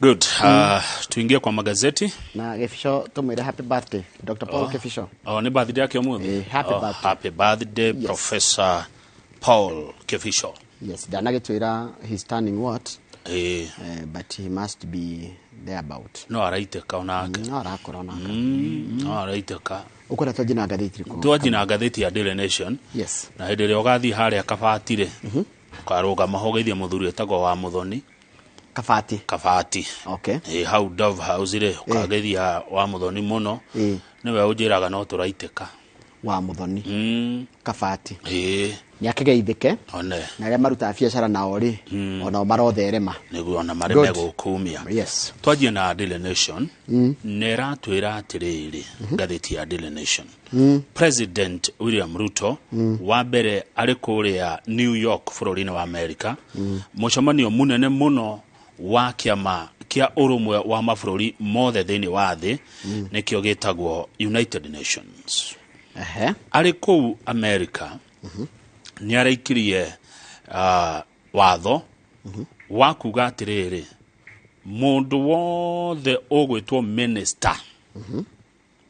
Good. Tuingie kwa magazeti. Na Gefisho tumwire happy birthday Dr. Paul Gefisho. Ni birthday yake umuthi. Happy birthday. Happy birthday, yes. Professor Paul Gefisho. Yes, danagitwira he's turning what? But he must be thereabout. No araiteka onake. No arakora onake. No araiteka. Ukora twajina gatheti riko. Twajina gatheti ya Daily Nation. Yes. Na hĩndĩ ĩrĩa ũgathi harĩa kabatire. Karuga mahogeithia muthuri etagwo wa Muthoni. Kafati. Okay. How Dove House ire ukageithia wa Muthoni muno. Niwe unjiraga no turaiteka. Wa Muthoni. Kafati. Ni akegeithike. One. Na ria maruta biacara nao ri ona marotherema. Niguo ona mareme gukumia. Yes. Twajie na Daily Nation. Nera twira atiriri gatheti ya Daily Nation. President William Ruto wa mbere ari kuria New York bũrũri-inĩ wa America. Mũcemanio munene muno wa kiama kia urumwe wa mabũrũri mothe thĩinĩ wa thĩ nikio gĩtagwo United Nations. Ari kũu America ni araikirie watho wa kuga atiriri mundu wothe ũgwĩtwo minister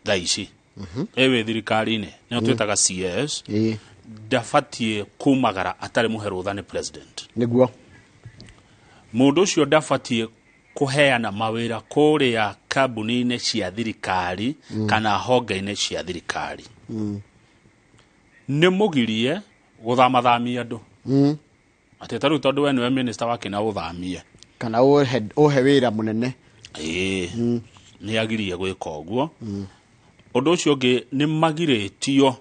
thaici ewe thirikari-inĩ nĩ twĩtaga CS ndabatie kumagara atari muhe rũtha nĩ president niguo mundu ũcio ndabatie kuheana mawĩra kũrĩa kambuni-inĩ cia thirikari kana honge-inĩ cia thirikari nĩ mũgirie gũthamathamia andũ ateta rĩu tondũ we nĩwe minister wake na ũthamie kana ũhe wĩra mũnene nĩ agirie gwĩka ũguo ũndũ ũcio ũngĩ nĩ magirĩtio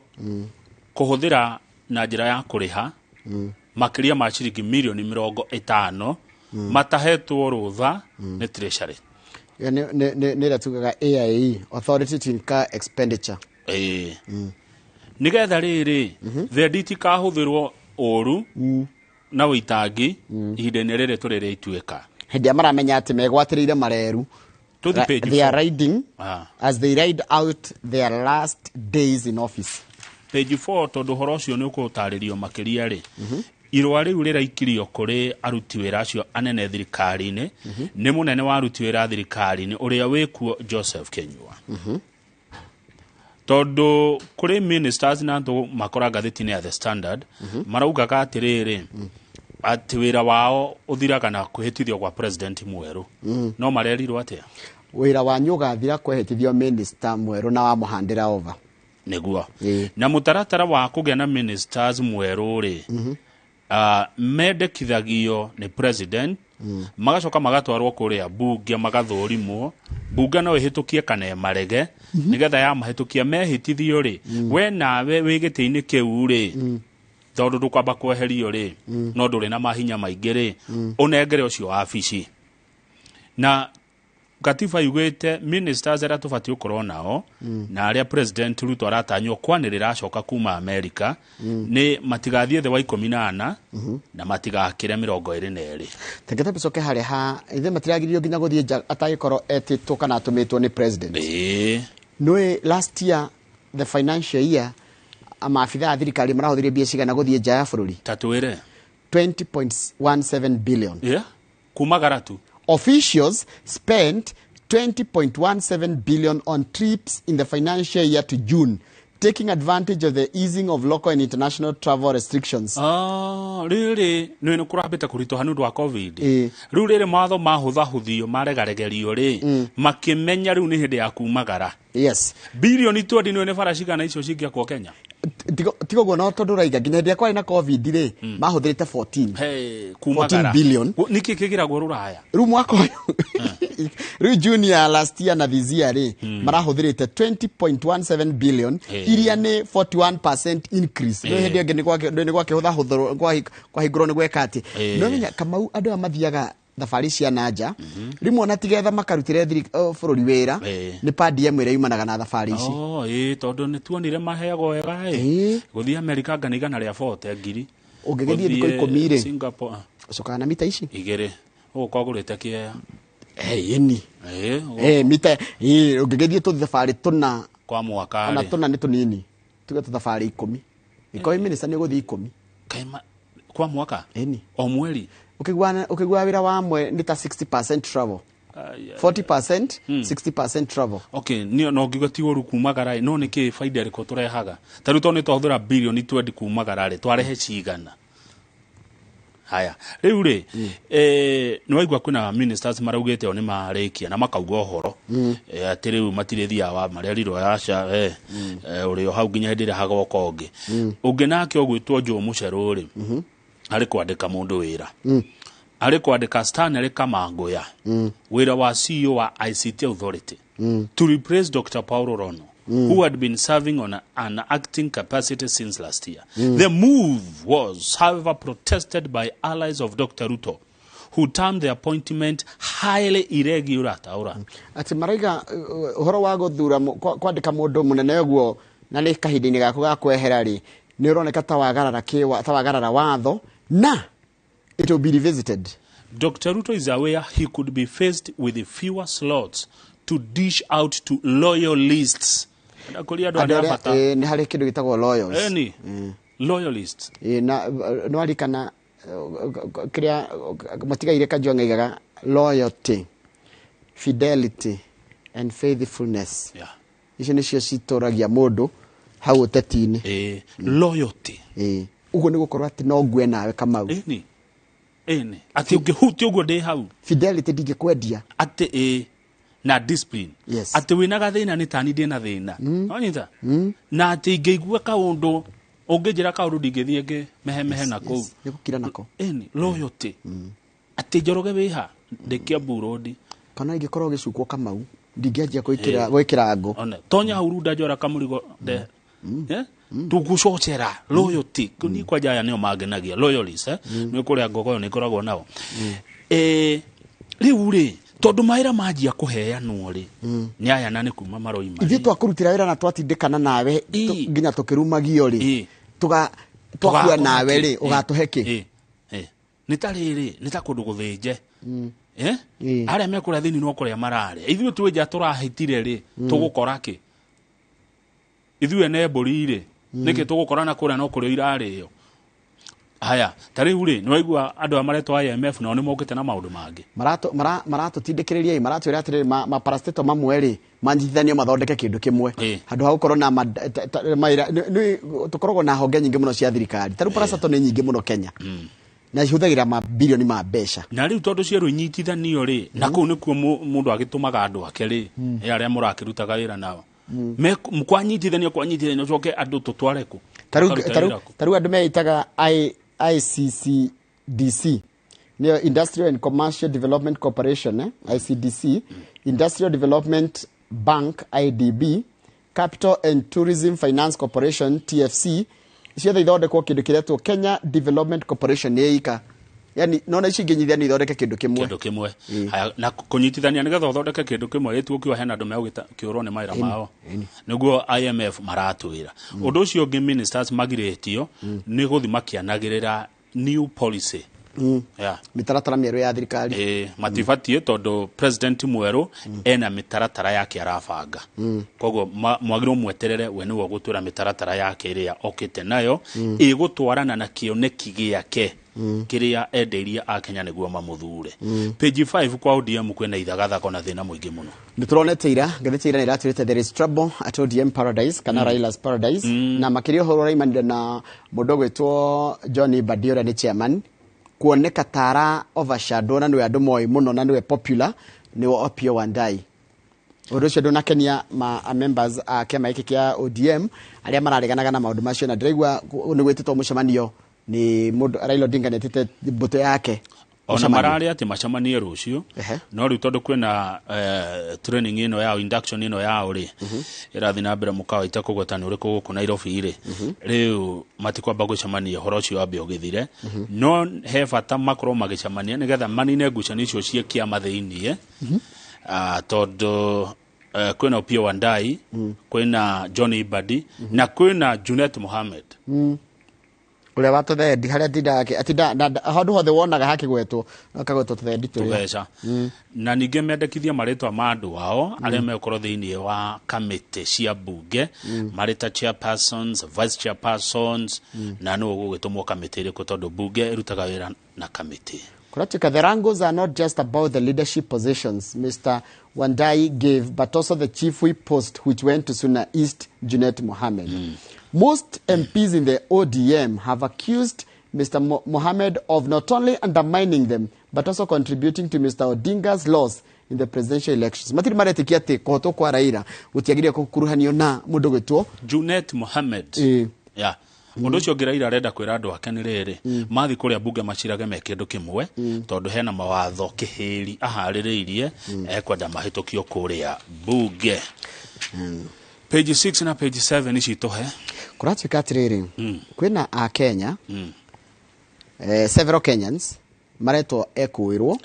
kũhũthĩra na njĩra ya kũrĩha makĩria ma ciringi milioni 50 matahetwo rũtha nĩ treasury nĩ tugaga AIE authority to incur expenditure nigetha rĩrĩ thendi tikahũthĩrwo ũru na wĩtangi ihinda-inĩ rĩrĩ tũrĩrĩ ituĩka hĩndĩ ya maramenya atĩ megwatĩrĩire mareru they are riding as they ride out their last days in office. Page 4 tondũ horo ũcio nĩ ũkũtarĩrio makĩria rĩ irũa rĩu rĩraikirio kũrĩ aruti wĩra acio anene thirikari-inĩ nĩ mũnene wa aruti wĩra thirikari-inĩ ũrĩa wĩkuo Joseph Kenyua tondũ kũrĩ ministers na andũ makora gatheti-inĩ ya The Standard maraugaga atĩrĩrĩ atĩ wĩra wao ũthiraga na kwĩhĩtithio kwa president mwerũ no marerirwo atĩa wĩra wanyu ũgathira kwĩhĩtithio minister mwerũ na wa mũhandĩra over nĩguo na mũtaratara wa kũgĩa na ministers mwerũ rĩ mendekithagio nĩ president magacoka magatwarwo kũrĩa bunge magathũrimwo bunge no ĩhĩtũkie kana marege nigetha ya mahĩtũkia mehĩtithio rĩ we nawe wĩ gĩtĩ-inĩ kĩu rĩ tondũ ndũkwamba kweherio rĩ no ndũrĩ na mahinya maingĩ rĩ ũnengere ũcio wabici na gatiba yugĩte ministers arĩa tũbatiĩ gũkorwo nao na arĩa president Ruto aratanywo kwanĩrĩra acoka kuma America nĩ matigathiĩ thĩ wa 14 na matigakĩre 22 tegeta bicoke harĩa ha ithe matiragirio nginya gũthiĩ nja atagĩkorwo etĩtwo kana atũmĩtwo nĩ president no last year the financial year maabitha a thirikari marahũthĩria mbia cigana gũthiĩ nja ya bũrũri tatwĩre 20.17 billion kumagara tu. Officials spent 20.17 billion on trips in the financial year to June, taking advantage of the easing of local and international travel restrictions. Rĩrĩ nĩ kũrambĩte kũritũha nĩ ũndũ wa COVID. Rĩu rĩrĩ matho mahũthahũthio maregaregerio rĩ makĩmenya rĩu nĩ hĩndĩ ya kumagara. Yes. Bilioni 20 nĩ bara cigana icio cingĩakwo Kenya. Tigo no tondũ raiga nginya hĩndĩ yakwa na COVID rĩ mahũthĩrĩte 14 billion. Niki kĩgiragwo rũraya. Rĩu mwaka ũyũ rĩu junior last year na this year rĩ marahũthĩrĩte 20.17 billion iria nĩ 41% increase. No hĩndĩ ĩngĩ nĩ gwakĩhũthahũthĩrwo kwahingũrwo nĩ gweka atĩ no menya Kamau andũ aya mathiaga thabarĩ cia nanja rĩmwe ona tigetha makarutĩre bũrũri wĩra nĩ padi ĩmwe ĩrĩa yumanaga na thabarĩ ici tondũ nĩ tuonire maheagwo wega gũthiĩ America ngana igana rĩa 40 ngiri ũngĩgĩthiĩ thikũ 10 rĩ Singapore ũcokaga na mita ici igĩrĩ ũgũkagũrĩte kĩeya yeni mita ũngĩgĩthiĩ tũthabarĩ tũna kwa mwaka ona tũna nĩ tũnini tuge tũthabarĩ 10 ikoĩ minister nĩ gũthiĩ 10 kaima kwa mwaka o mweri ukigwa wira wa mwe ni ta 60% travel 40%, 60% travel. Okay, no ngigoti oru kumagara no niki faida riko turehaga. Taru to ni twathura billion 20 kumagara ri twarehe cigana. Haya. Riu ri no waigua kwina ministers maraugite oni marekia na makauga ohoro. Ati riu matirithia wa mareriro yaca uri hau ginya hindire hagoka ongi. Ungi nake ogwitwo Jo Mucheru ri. Ari kwandika mundu wira. Ari kwandika Stanley Kamangoya. Wira wa CEO wa ICT Authority. To replace Dr. Paulo Rono. Who had been serving on an acting capacity since last year. The move was, however, protested by allies of Dr. Ruto, who termed the appointment highly irregular. Ati maraiga horo wa guthura kwandika mundu munene uguo na ni kahindini gaku ga kwehera ri ni uroneka tawagarara watho na it will be revisited. Dr. Ruto is aware he could be faced with fewer slots to dish out to loyalists. Ni hari kindu gitagwo loyals. Loyalists. Na no arikana kiria matigaire kajonga igaga loyalty, fidelity and faithfulness. Yeah. Icio nicio citoragia mundu hau uteti-ini. Loyalty. Ugo ni gukorwo ati no ngwe nawe Kamau. Ati ungihuti ugo ndi hau. Fidelity ndingikwendia. Ati na discipline. Yes. Ati wina gathina ni tani ndi na thina. Onyita. Na ati ngeigua kaundu ungijira kaundu ndingithie nge mehe nako. Ni gukira nako. Loyalty. Ati njoroge wiha ndekia burodi. Kana ingikorwo gicukwo Kamau ndingianjia gwikira ngo. Tonya hurunda njora kamurigo de. Tugucocera loyalty kuni kwa jaya nio magenagia loyalist ni kuria ngogoyo ni koragwo nao riu ri tondu maira majia kuheanwo ri ni aya nani kuma maroi mari ithu twakurutira wira na twatindikana nawe nginya tukirumagio ri twakua nawe ri ugatuheki ni tariri ni takundu guthinje aria mekura thini no kuria marare ithu twenja turahitire ri tugukora ki ithu ene mburi ri niki tugukorana kuria no kurio irario. Haya tariu ri no igua andu amaretwa IMF na oni mokite na maundu mangi maratutindikiriria maratwira atiri ma paracetamol mamwe ri manjithanio mathondeke kindu kimwe handu ha gukorwo na maira tukoragwo na honge nyingi muno cia thirikari tariu paracetamol ni nyingi muno Kenya na ihuthagira mabilioni ma mbeca na riu tondu ciero inyitithanio ri na kuu nikuo mundu agitumaga andu ake ri aria murakirutaga wira nao kwanyitithania coke andu tutwareku taru andu meitaga ICCDC ni Industrial and Commercial Development Corporation ICDC Industrial Development Bank IDB Capital and Tourism Finance Corporation TFC ciothe ithondekwo kindu kiretwo Kenya Development Corporation yeika yani nona ici nginyithania ithondeke kindu kimwe na kunyitithania nigetha uthondeke kindu kimwe yetu ukiwa hena andu megwita kiuro ni maira mao niguo IMF maratwira undu ucio ngi ministers magiretio ni guthima kianagirira new policy mitaratara mieru ya thirikari matifatie tondu president mweru ena mitaratara yake arabanga koguo mwagiro mweterere we niwo gutwira mitaratara yake iria okite nayo igutwarana na kioneki giake kiria enderia a Kenya niguo mamuthure page 5 kwa ODM kwena ithagathako na thina muingi muno nituronete ira ngathete ira iraturite there is trouble at ODM paradise kana Raila's paradise na makirio horo raimanire na mundu gwitwo John Badiora ni chairman kuoneka tara overshadow na niwe andu moi muno na niwe popular niwe Opio Wandai undu ucio ndunakenia members a kema iki kia ODM aria marareganaga na maundu macio na ndiraigua ni gwititwo mucemanio ni Raila Odinga netete mbuto yake ona marari ati macamanie rucio no riu tondu kwina training ino ya induction ino ya uri irathi na mbere mukawa itakugotana uri kuguku Nairobi ri riu matikwamba gucamania horo cio ambe ogithire no he bata makoro magicamania nigetha manine ngucanio icio cie kiama thiini tondu kwina Opio Wandai kwina John Ibadi na kwina Junet Mohamed uria watuthendi haria ndindake atinda handu hothe wonaga hakigwetwo akagwetwo tuthendi tubeca na ninge mendekithia maritwa ma andu wao aria mekoro thiini wa committee cia bunge marita chairpersons vice chairpersons na no gugitũmwo committee ri tondu bunge irutaga wira na committee Kuratika, the wrangles are not just about the leadership positions Mr. Wandai gave, but also the chief whip post, which went to Suna East, Junet Mohammed. Most MPs in the ODM have accused Mr. Mohammed of not only undermining them, but also contributing to Mr. Odinga's loss in the presidential elections. Matiri maretikia te koto kwa Raila utiagiria kukuruhanio na mundu gwitwo Junet Mohammed. Yeah. Mundu ucio Raila arenda kwira andu ake ni riri mathi kuria bunge macirage me kindu kimwe tondu hena mawatho kihiri ahaririirie ekwenda mahitukio kuria bunge. Page 6 na page 7 ici tuhe kuratuika atiriri kwina a Kenya several Kenyans maretwo ekuirwo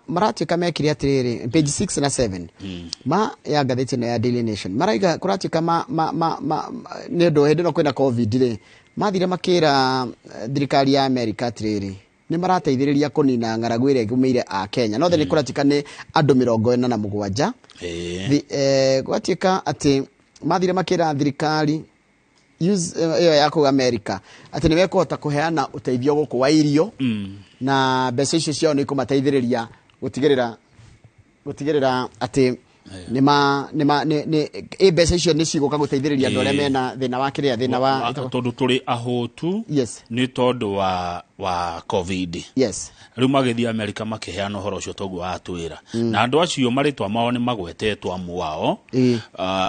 maratuika mekire atiriri page 6 na 7 ma ya gatheti na ya Daily Nation maraiga kuratuika nedo hedeno kwina covid ri mathire makira thirikari ya America atiriri ni marateithiriria kunina ng'aragu iria gumeire a Kenya no theni kuratuika ni andu 47 kuratuika ati mathire makira thirikari iyo yako America ati niwe kuhota kuheana uteithio guku wa irio na mbeca icio ciao ni kumateithiriria gutigirira ati nima mbeca icio ni ciguka guteithiriria andu aria mena thina wa kiria thina wa tondu turi ahotu ni tondu wa covid riu magithii America makiheana horo ucio togu atwira na andu acio maritwa mao ni magwetetwo amu wao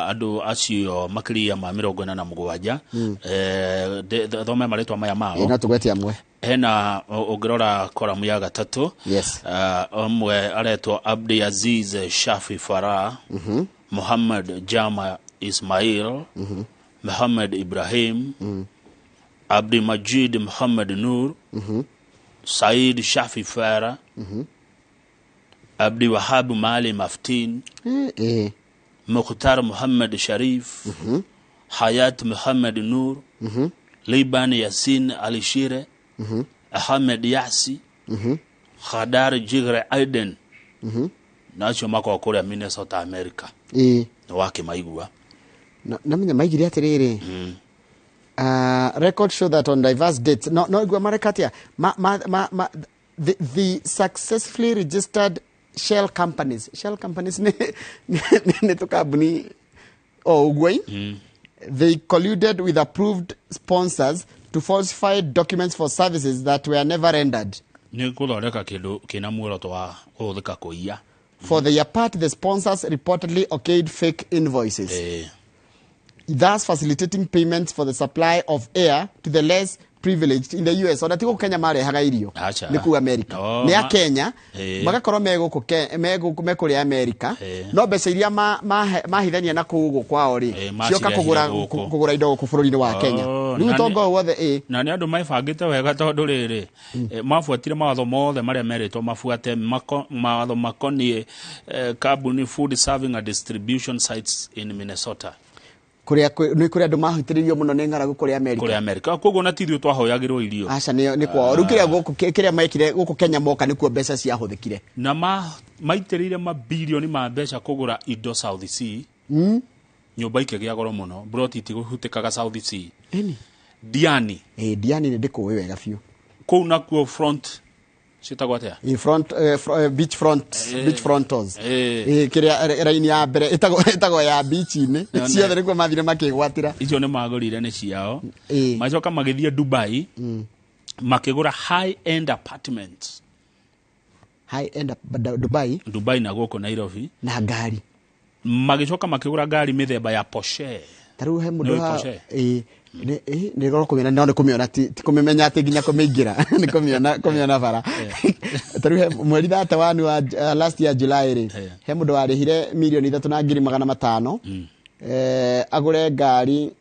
andu acio makiria ma 47 thome maritwa maya mao na tugwete amwe hena ungirora koramu ya gatatu omwe aretwo Abdi Aziz Shafi Farah Muhammad Jama Ismail Muhammad Ibrahim Abdi Majid Muhammad Nur Said Shafi Farah Abdi Wahab Mali Maftin Mukhtar Muhammad Sharif Hayat Muhammad Nur Liban Yasin Alishire Ahmed Yasi Khadar Jigre Aiden nacho mako kule Minnesota America wake maigua na menya maigiri atiriri records show that on diverse dates no igwa marekatia the successfully registered shell companies ne to kabuni ugwai they colluded with approved sponsors to falsify documents for services that were never rendered. For their part, the sponsors reportedly okayed fake invoices, thus facilitating payments for the supply of air to the less privileged in the US. Ona tiko Kenya mare haga irio ni ku America ni ya Kenya magakorwo me kuri America no mbeca iria mahithania na kugu kwao ri cioka kugura indo ku bururi wa Kenya ni tongo wothe na ni andu maibangite wega tondu riri mafuatire mawatho mothe maria meritwo mafuate mawatho makoni carbon food serving and distribution sites in Minnesota kuria andu mahitiririo muno ne ng'aragu kuri America koguo na tithio twahoyagirwo irio aca ni kwa rukiria guku kiria maikire guku Kenya moka nikuo mbeca cia huthikire na maitirire mabilioni ma mbeca kugura indo South Sea nyumba ikigia goro muno brotiti guhutikaga South Sea Diani Diani ni ndiko wega biu kou nakuo front sitagwatea front beach frontals kiria raini ya mbere itago ya beach ni ciothe nikuo mathire makigwatira icio ni magurire ni ciao macoka magithie Dubai makigura high end apartments Dubai na goko Nairobi na gari magicoka makigura gari mithemba ya Porsche taruhe mundu ni goro kumena no kumiona ti kumemenya ati ginya kumingira ni kumiona bara taruhe mweri thata wanu wa last year July ri he mundu warihire $3,500,000 agure gari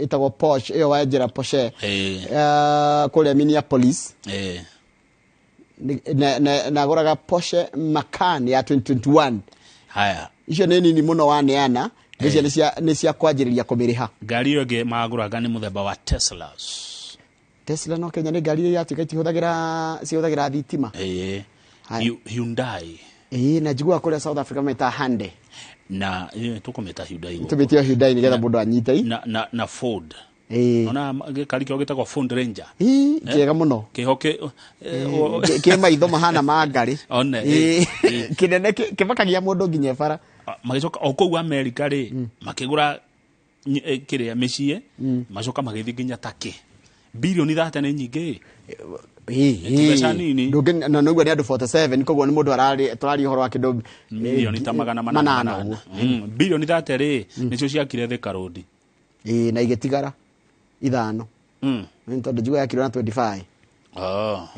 itago Porsche iyo wajira Porsche kule Minneapolis na aguraga Porsche Macan ya 2021 haya icio nini muno waneana ni cia kwajiriria kumiriha gari iyo ge maguraga ni muthemba wa Tesla no Kenya ni gari ya tiketi huthagira thitima Hyundai na jigua kule South Africa meta na tukometa Hyundai tumetia Hyundai ni getha mundu anyite na Ford ona gikari kyo gitagwo Fund Ranger kega muno kihoke ke maitho mahana mangari one kinene kibakagia mundu nginya bara magicoka okou America ri makigura kiria mishie macoka magithi nginya Turkey bilioni 30 ni nyingi na no ngwa ni andu 47 koguo ni mundu turari horo wa kindu milioni ta magana manana bilioni 30 ri nicio ciakire Thika Road na igetigara ithano ni tondu njuga yakirwo na 25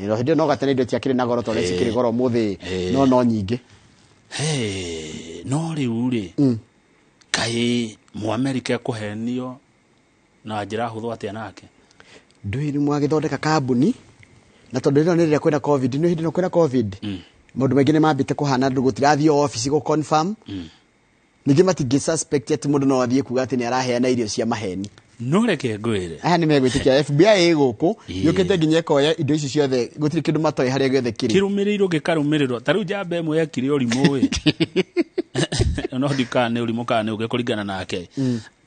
ino hindi no gatene indo ciakire na goro tore cikire goro muthi no nyingi no riu ri kai mu America kuhenio na njira huthu atia nake ndwiri mwagithondeka kambuni na tondu rino nirira kwena covid no hindi no kwena covid mundu maingi ni mambite kuhana ndu gutirathio office go confirm ningi matingi suspect ati mundu no athie kuga ati ni araheana irio cia maheni no reke ngwire aha ni megwitikia FBI guku yukite nginya koya indo ici ciothe gutiri kindu matoi haria giothe kiri kirumirirwo gikarumirirwo taru jambe imwe yakire urimu we no dikane urimu kana ugekoringana nake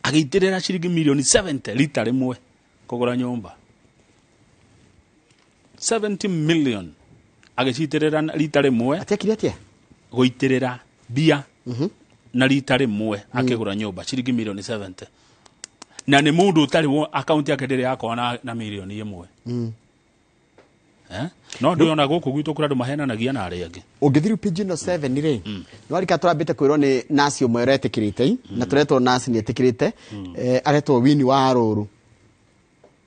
agitirira ciringi milioni 70 lita rimwe kugura nyumba 70 million agicitirira lita rimwe atekire atia goitirira bia na lita rimwe akigura nyumba ciringi milioni 70 na ni mundu utari wo account yake ndiri yako na milioni imwe no ndiona guku gwitu kura ndu mahenanagia na aria angi ungithiru page no 7 ri no arika turambite kwirwo ni nasi umwe retikirite na turetwo nasi ni etikirite aretwo Wini wa Aruru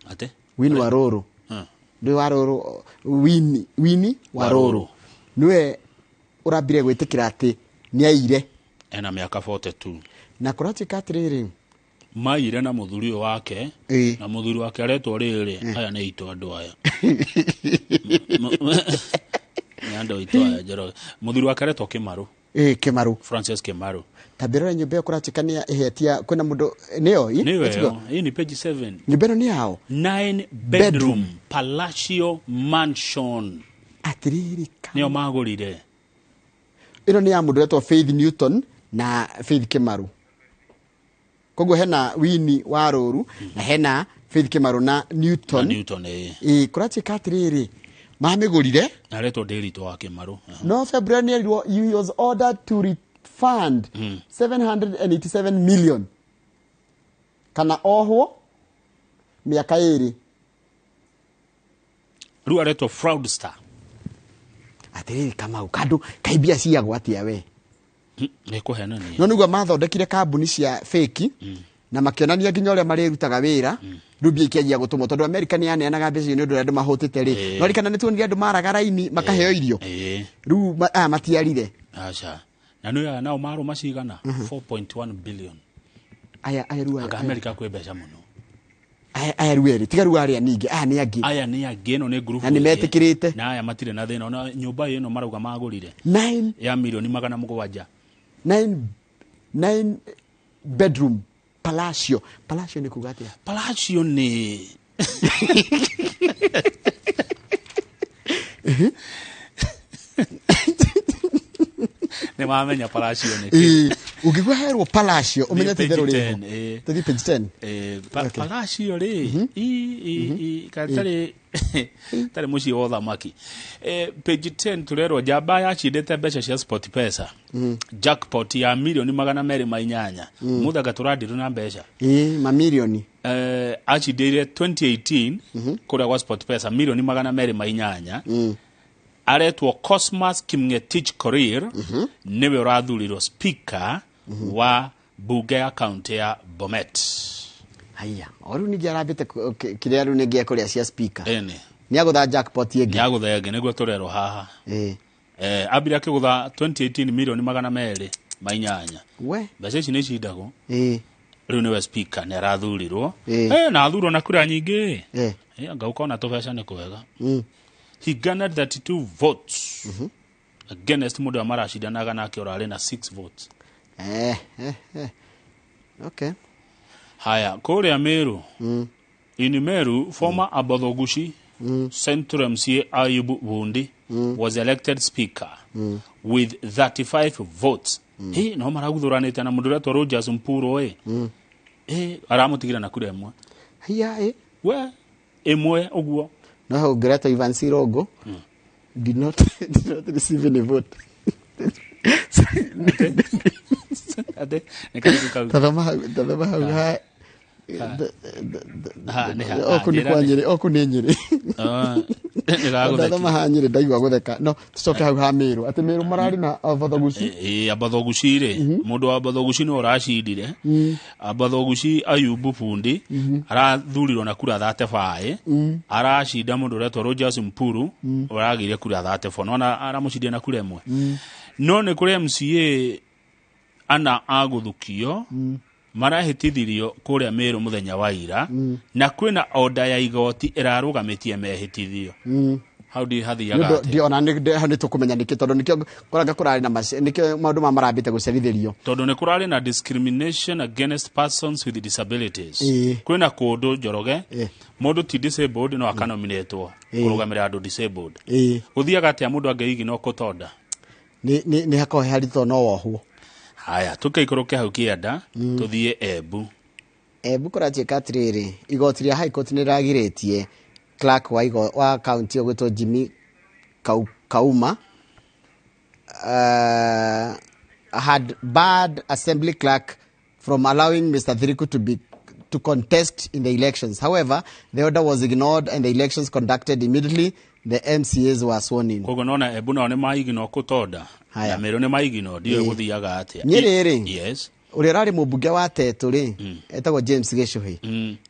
ate Wini wa Aruru ndi wa Aruru Wini wa Aruru niwe urambire gwitikira ati ni aire ena miaka 42 na kuratika atiriri maire na muthuri wake na muthuri wake aretwo riri aya ni itu andu aya ni andu itu aya jero muthuri wake aretwo Kimaru Kimaru Francis Kimaru tabero nyumba kuratikania ehetia kwena mundu niyo hii ni page 7 nyumba ni hao 9 bedroom palatial mansion atiriri niyo magurire ino ni ya mundu retwo Faith Newton na Faith Kimaru koguo hena Wini wa Aruru na hena Faith Kimaru na Newton kuratika atiriri mamigurire aretwo Derito wa Kimaru no February he was ordered to refund 787 million kana ohwo miaka iri ru aretwo fraudster atiriri kama ukadu kaibia ciagwa atia we ni kuhenania no niguo mathondekire kambuni cia fake na makionania nginya uria marirutaga wira rubia ikianjia gutumwo tondu America ni yaneanaga mbeca ni undu andu mahutite ri no rikana ni tuonire andu maraga raini makaheo irio ru matiarire acha na no nao maru macigana 4.1 billion aya ru America kwe mbeca muno aya ru eri tigaru aria ningi aya ni angi no ni group na ni metikirite na aya matire na thina ona nyumba ino marauga magurire 9 ya milioni 700 9 bedroom palatial ni kugatia palatial ni ne mamenya palatial ni ukigwa herwo palatial umenya tithero ri tuthi page 10 palatial ri katari tare muci wotha maki page 10 turero jamba ya chidete mbeca cia sport pesa jackpot ya milioni 280 muthaga turadiru na mbeca mamilioni achidire 2018 kuria kwa sport pesa milioni 280 aretwo Cosmas Kimngetich Korir niwe urathurirwo speaker wa bunge ya county ya Bomet haya oru ni jarabite kiria ru ningia kuria cia speaker ni agutha jackpot yengi ni agutha yengi niguo turero haha abira kigutha 2018 milioni 280 we mbeca ici ni cindagwo riu niwe speaker ni arathurirwo na athurwo na kura nyingi anga ukona tubeca ni kwega he garnered 32 votes against mundu wa marashidanaga nake urari na 6 votes okay haya kuria Meru in Meru former Abothogushi Central MCA Ayubu Bundi was elected speaker with 35 votes no maraguthuranite na mundu retwo Rogers Mpuro aramutigira na kura imwe Hiya we emwe uguo no hau Greta Ivan Sirogo did not receive any vote. ade nekau Tadama hau oku ni Nyeri tadama ha Nyeri ndaigua gutheka no tucoke hau ha Meru ati Meru marari na Abathoguci Abathoguci ri mundu wa Abathoguci no racindire Abathoguci Ayubu Fundi arathurirwo na kura 35 aracinda mundu retwo Rogers Mpuru uragire kura 34 nona aramucindia na kura imwe no ne kuri MCA ana aguthukio marahitithirio kuria Meru muthenya wa ira na kwina order ya igoti irarugametie mehitithio how do you hathiaga di ona ni tukumenya niki tondu nikio kuranga kurari na nikio maundu marambite gucerithirio tondu ni kurari na discrimination against persons with disabilities kwina kundu Njoroge mundu ti disabled no akanominatwo kurugamira andu disabled uthiaga atia mundu angeigi no kutonda ni hakohe harito no wohwo. Haya tukaikoroke hau kianda tuthie Embu kuratuika atiriri igoti ria high court ni ragiritie clerk wa county ogwitwo Jimmy Kauma had barred assembly clerk from allowing Mr. Thiriku to contest in the elections. However, the order was ignored and the elections conducted immediately. The MCAs were sworn in. Kogo nona Embu na ne maigino kutonda. Na Meru ne maigino dio guthiaga atia. Nyeri yes. Uri rari mubunge wa Tetu ri etagwo James Geshuhi.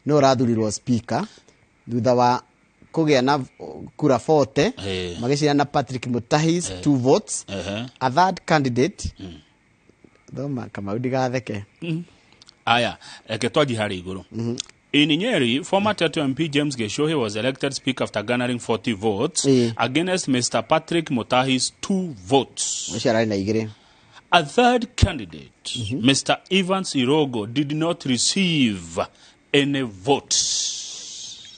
No rathurirwo speaker thutha wa kugia na kura 40 magicira na Patrick Mutahis 2 votes. A third candidate thoma kama udigatheke. Aya eketwaji hari iguru. In Nyeri, former Tetu MP James Geshohe was elected speaker after garnering 40 votes against Mr. Patrick Mutahi's 2 votes. A third candidate, Mr. Evans Irogo, did not receive any votes.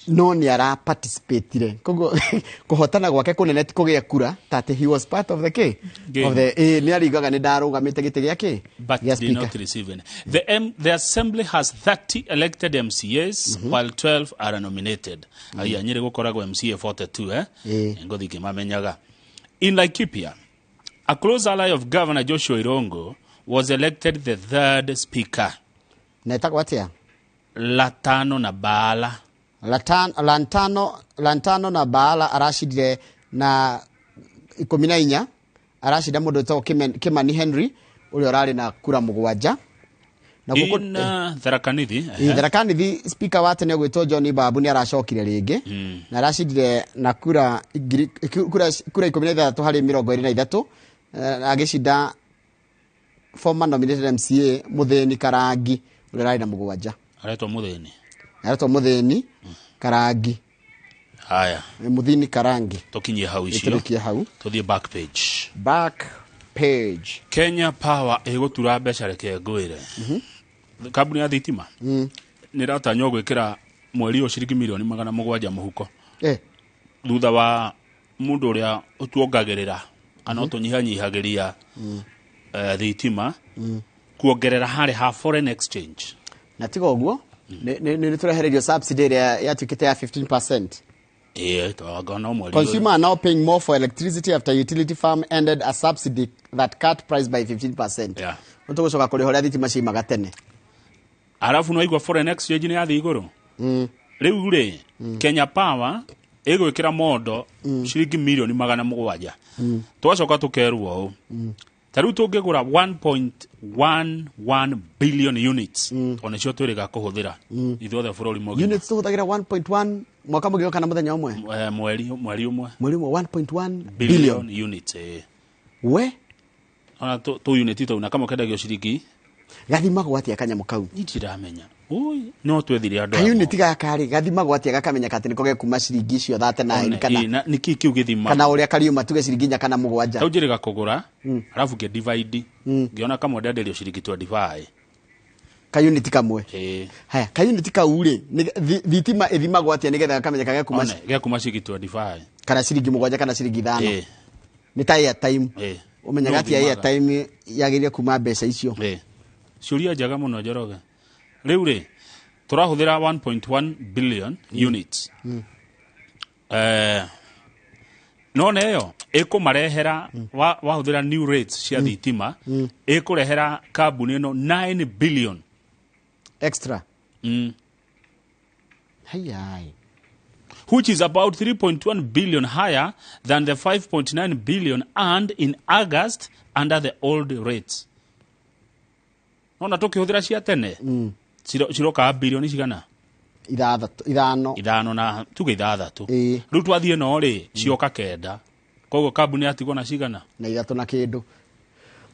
No ni ara participate kogo kuhotana gwake kunene kugia kura that he was part of the game. Of the ni arigaga ni ndarugamite gite giake but did not receive any. The assembly has 30 elected MCAs while 12 are nominated. Aya Nyeri gukoragwo MCA 42 ngothi kimamenyaga. In Laikipia, a close ally of Governor Joshua Irongo was elected the third speaker. Netako atia Latano na Bala Lantano na Bala arashidire na 14 arashida mundu to Kimani Henry uri orari na kura mugwanja na guko Tharakanithi Tharakanithi speaker wa tene gwitwo John Babu ni aracokire ringi na arashidire na kura 13 hari 23 agishinda former nominated MCA Mutheni Karangi uri orari na mugwanja aretwo Mutheni Karangi. Haya Muthini Karangi tokinye hau icio tuthie back page Kenya Power egutura mbeca reke ngwire kambuni ya thitima ni ratanywo gwikira mweri o ciringi milioni 700 muhuko thutha wa mundu uria utuongagirira ana tunyihanyihagiria thitima kuongerera hari ha foreign exchange na tigo uguo ni turehererio subsidy ya tukite ya 15%. Consumer are now paying more for electricity after utility firm ended a subsidy that cut price by 15%. Yeah. Ntugucoka kuri horia thitima cimaga tene. Arafu no igwa foreign exchange ni yathi iguru. Riu ri Kenya Power egwikira mondo ciringi milioni 700. Twacoka tukerwo taru tungigura 1.11 billion units ona cio twiriga kuhuthira ithuothe bururi mogi units tuhuthagira 1.1 mwaka mugio kana muthenya umwe mweri umwe 1.1 billion units we ona tu unit to na kama kendagio ciringi gathimagwo atia kanyamu kau nitiramenya oi no twethire andu unit gakari gathimagwo atia gakamenya kati niko gekuma ciringi cio 39 kana niki kiu githima kana uria kariuma tuge ciringi nya kana mugwanja tau njiriga kugura alafu ke divide ngiona kama ndenderio ciringi 25 ka unit kamwe haya ka unit kauri thitima ithimagwo atia nigetha gakamenya gekuma ciringi 25 kana ciringi mugwanja kana ciringi 5 ni ta airtime umenyaga atia airtime yagiria kuma mbeca icio ciuria njaga muno Njoroge riu ri turahuthira 1.1 billion units none yo ikumarehera wahuthira new rates cia thitima ikurehera kambuni ino 9 billion extra Hayai. which is about 3.1 billion higher than the 5.9 billion earned in August under the old rates. Nona tukihuthira cia tene ciroka billion cigana ithano na tuge ithathatu riu twathie no ri cioka kenda koguo kambuni atigwo na cigana na ithatu na kindu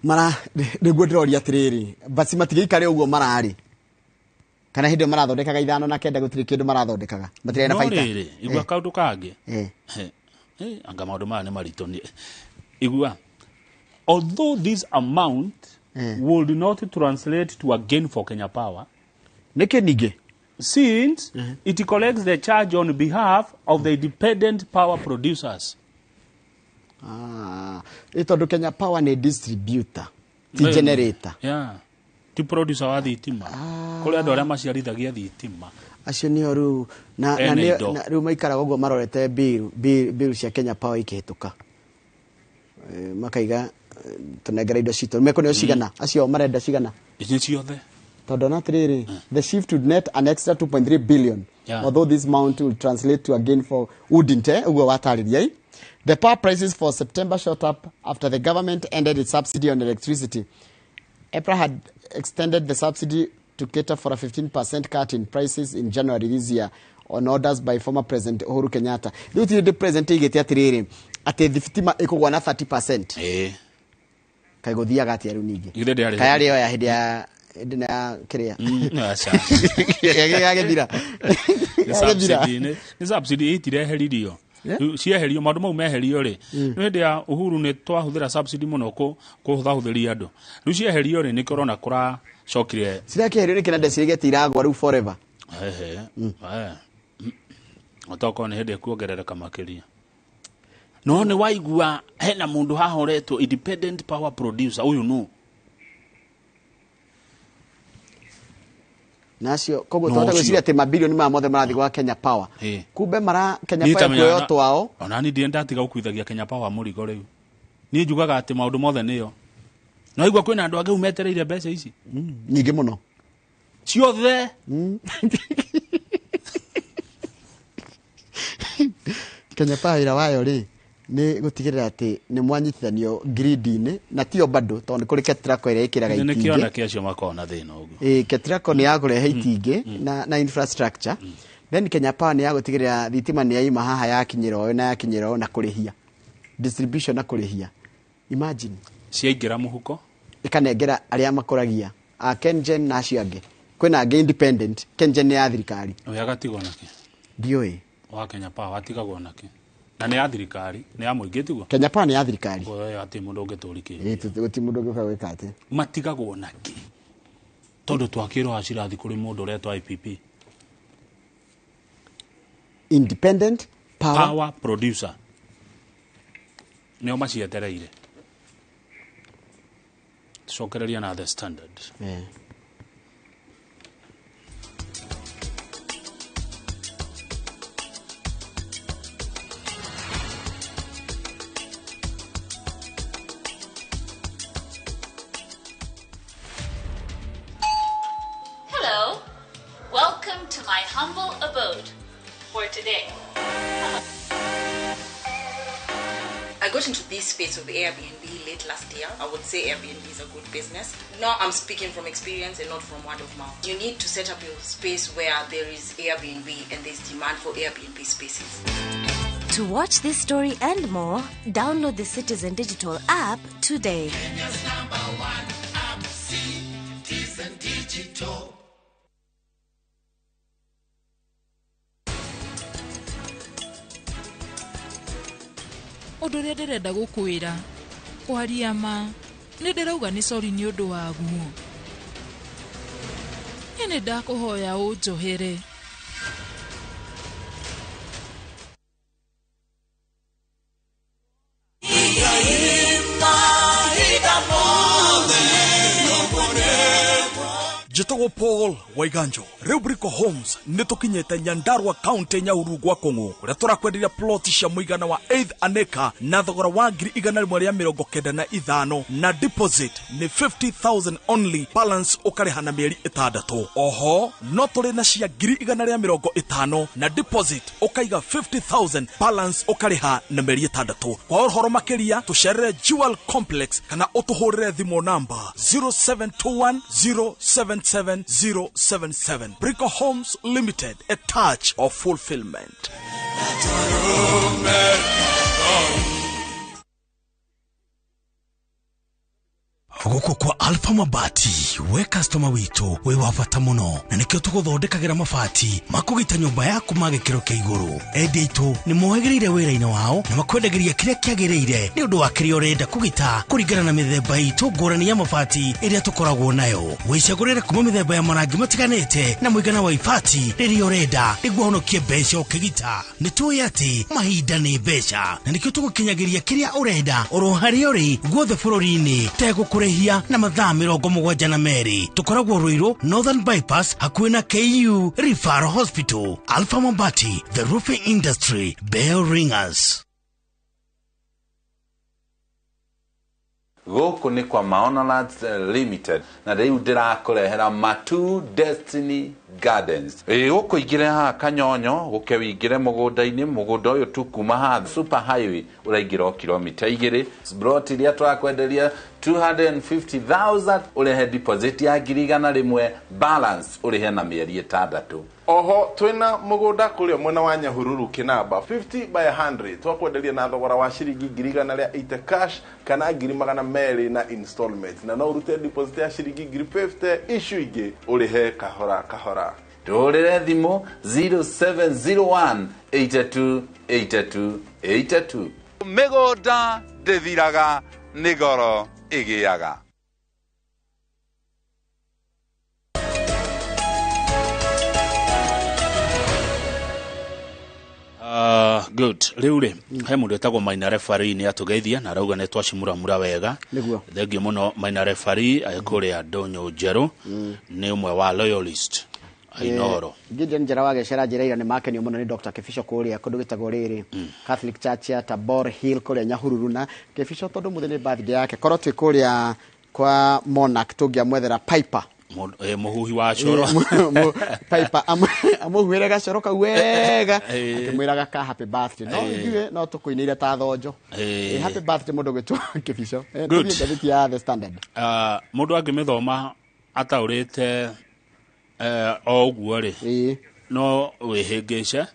mara niguo ndiroria atiriri basi matigeikare uguo marari kana hindi marathondekaga ithano na kenda gutiri kindu marathondekaga matire na baita igua kaundu kangi anga maundu maya ni marito ni igua although this amount would not translate to a gain for Kenya Power nige since it collects the charge on behalf of the independent power producers. Ito Kenya Power ni distributor, ti generator. Yeah. Ti producer wa thitima. Kule andu aria maciarithagia thitima. Acio ni oru na riu maikara gogo marorete bill cia Kenya Power ikihituka. Makaiga tunengera indo citu meko ni cigana acio marenda cigana. Ici ciothe. The shift would net an extra 2.3 billion, although this amount will translate to a gain for the power prices for September shot up after the government ended its subsidy on electricity. EPRA had extended the subsidy to cater for a 15% cut in prices in January this year on orders by former President Uhuru Kenyatta. The president ati thitima ikugwa na 30%. Kaigothia gati ya runigi. Kayari yo ya hidi ya edina kiria. Yagethira. Ni subsidy itireheririo. Cieherio maundu mau meherio ri. Ni hidi ya Uhuru ni twahuthira subsidy muno kuhuthahuthĩria andu. Riu cieherio ri ni korona kura cokire. Cirakeherio ni kinande cirigeti iragwa riu forever. Otoko ni hidi kuongerereka makiria. No ni waigua hena mundu hahoretwo independent power producer uyu no. Nacio kogo twata gwiciria ati mabilioni ma mothe marathi gwa Kenya Power. Kumbe mara Kenya Power kuyo twao. Ona ni ndienda atiga gukuithagia Kenya Power murigo riu. Ni njugaga ati maundu mothe niyo. No igwa kwina andu angi umetereire mbeca ici. Nyingi muno. Ciothe. Kenya Power ira wayo ri ni gutigirira ati ni mwanyitithanio grid-ini na tio bado tondu kuri Ketraco ira ikiraga itingi. Ni kiona kiacio makona thina uguo. Ketraco ni yakurehe itingi na infrastructure. Then Kenya Power ni yagutigirira thitima ni yaima haha yakinyiro na yakinyiro na kurihia. Distribution na kurihia. Imagine. Ciaingira muhuko. Ikanengera aria makuragia. Kengen na ciange. Kwina ange independent. Kengen ni ya thirikari. Oya gatigwo nake. Ndioi. Wa Kenya Power atigagwo nake. Na ni ya thirikari, ni ya muingi tiguo. Kenya Power ni ya thirikari. Oya ati mundu ungituriki. Guti mundu ungika ati. Matigagwo nake. Tondu twakirwo acirathi kuri mundu uretwa IPP. Independent power producer. Neo macietereire. Cokereria na the standard. Hello, welcome to my humble abode for today. I got into this space of Airbnb late last year. I would say Airbnb is a good business. Now I'm speaking from experience and not from word of mouth. You need to set up your space where there is Airbnb and there's demand for Airbnb spaces. To watch this story and more, download the Citizen Digital app today. Kenya's #1 app, Citizen Digital. Undu uria ndirenda gukwira kwaria ma ni ndirauga ni sorry ni undu waguo ni ndakuhoya unjohere Njitagwo Paul Waiganjo. Rubrico Homes nitukinyete Nyandarua County Nyahururu gwa Kongo. Kuria turakwenderia plot cia muigana wa 8 aneka na thogora wa 195 na deposit ni 50,000 only, balance ukariha na mieri 6. Oho no turi na cia 150 na deposit ukaiga 50,000, balance ukariha na mieri 6. Kwa uhoro makiria tucerere Jewel Complex kana utuhurire thimo number 0721077077. Brico Homes Limited, a touch of fulfillment. Guko kwa Alpha Mabati, we customer witu, we wafata muno, na nikio tuguthondekagira mabati makugita nyumba yaku magikiro kia iguru. Endi itu ni mohegereire wira-ini wao na makwendagiria kiria kiagiriire ni undu wa kiria urenda kugita kuringana na mithemba itu ngurani ya mabati iria tukoragwo nayo. Wicagurire kuma mithemba ya marangi matiganite na muigana wa ibati riria urenda niguo honokie mbeca ukigita. Nitui ati mahinda ni mbeca, na nikio tugukinyagiria kiria urenda oro haria uri guothe bururi-ini tegukure na mathaa 72 tukoragwo Ruiru Northern Bypass hakuhi na KU Referral Hospital. Alpha Mabati, the roofing industry, bell ringers. Goko ni kwa Maonalands Limited na riu ndirakurehera Matu Destiny Gardens. Goko igire ha Kanyonyo guke wigire mugunda-ini mugunda uyu tu kuma ha super highway uraingira kilomita 2 brot iria twakwenderia 250,000 urehe deposit ya 100,000 balance urehe na mieri 6. Oho twina mugunda kuria mwena wa Nyahururu kinamba 50 by 100 twakwenderia na thogora wa ciringi 180 cash kana 200 na installment, na no urute deposit ya ciringi 50 issue ingi urehe kahora kahora. Turire thimu 0701 828282. Migunda ndithiraga nigoro igiaga. Good. Riure he mundu etagwo Maina referee ni atugeithia na rauga ne twacimura wega. Thengio muno Maina referee ayekuria Ndonyo Njeru ni umwe wa Loyalist Inooro. Gideon Njera wa gecera njira ni makenio muno ni Dr. Kefisho kuria kundu gitagwo riri Catholic Church ya Tabor Hill kuria Nyahururu, na Kefisho tondu muthenya birthday yake korwo twi kuria kwa Monarch tungia mwethera Piper muhuhi wa coro Piper amuhuire gacoro kau wega akimwiraga ka happy birthday no ithuĩ no tukuinire ta thonjo happy birthday mundu gwitwo Kefisho ngathiti ya The Standard. Mundu angimithoma ataurite oguo ri no wihingice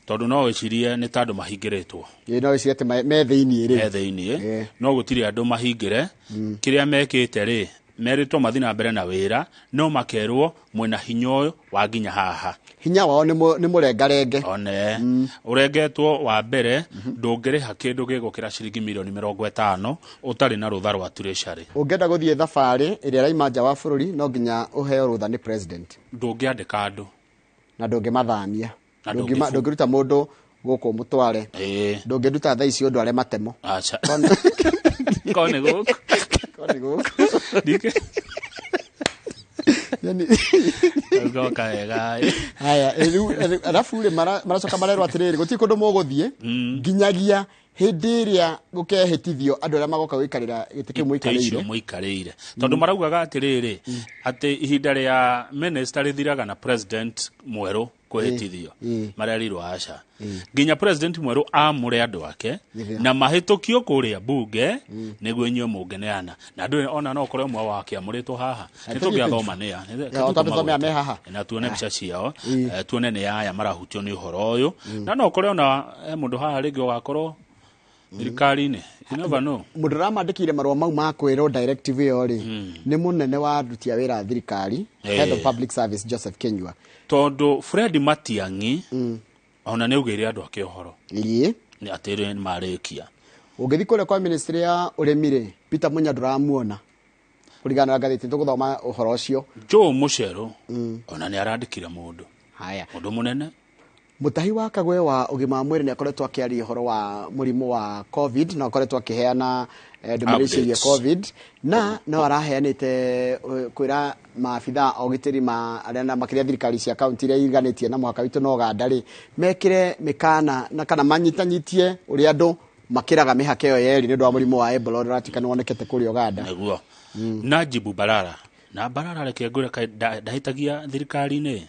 tondu no wicirie ni tandu mahingiritwo no wicirie ati me thiini no gutiri andu mahingire kiria mekite ri meritwo mathina mbere na wira no makerwo mwena hinyo wa ginya haha hinya wao ni murengarenge one urengetwo wa mbere ndungiriha kindu gigukira ciringi milioni 50 utari na rutha rwa treasury. Ungenda guthie thabari iria raima nja wa bururi no nginya uheo rutha ni president, ndungiandika andu na ndungimathamia ndungiruta mundu guku mutware ndungiruta thaa icio ndware matemo acha kone guku dike yani goka wega haya alafu ule maracoka marero atiriri guti kundu muguthie nginyagia hindi iria gukehitithio andu aria magoka wikarira gitike muikarire tondu maraugaga atiriri ati ihinda ria minister rithiraga na president mweru kuhitithio marariro aca nginya president mweru amure andu ake na mahitukio kuria bunge niguo inyo mungeneana na ndu ona no kore mwa wake amuritwo haha nitugiathoma nia tuthomea me haha na tuone bica ciao tuone ni aya marahutio ni uhoro uyu na no kore ona mundu haha ringi ugakorwo thirikari-ini you never know mundu ramandikire marwa mau ma kwiro directive yo ri ni munene wa aruti a wira thirikari head of public service Joseph Kenyua tondu Fred Matiang'i ona ne ugire andu ake uhoro ni atire ni marikia ugithi kule kwa ministry ya uremire Peter Munya nduramuona kurigana na gathiti tuguthoma uhoro ucio Joe Mucheru ona ni arandikire mundu haya mundu munene Mutahi wa Kagwe wa ugima mwiri ni akoretwo akiaria horo wa murimu wa COVID na akoretwo akiheana ndumirici ya COVID na no araheanite kwira maabitha ogitiri ma arena makiria thirikari cia county ria iriganitie na mwaka witu no gandari mekire mikana na kana manyitanyitie uri andu makiraga mihake yo yeri ni ndo murimu wa Ebola ratikana wonekete kuri Uganda neguo Najibu Balala na Balala reke ngure ndahitagia thirikari ni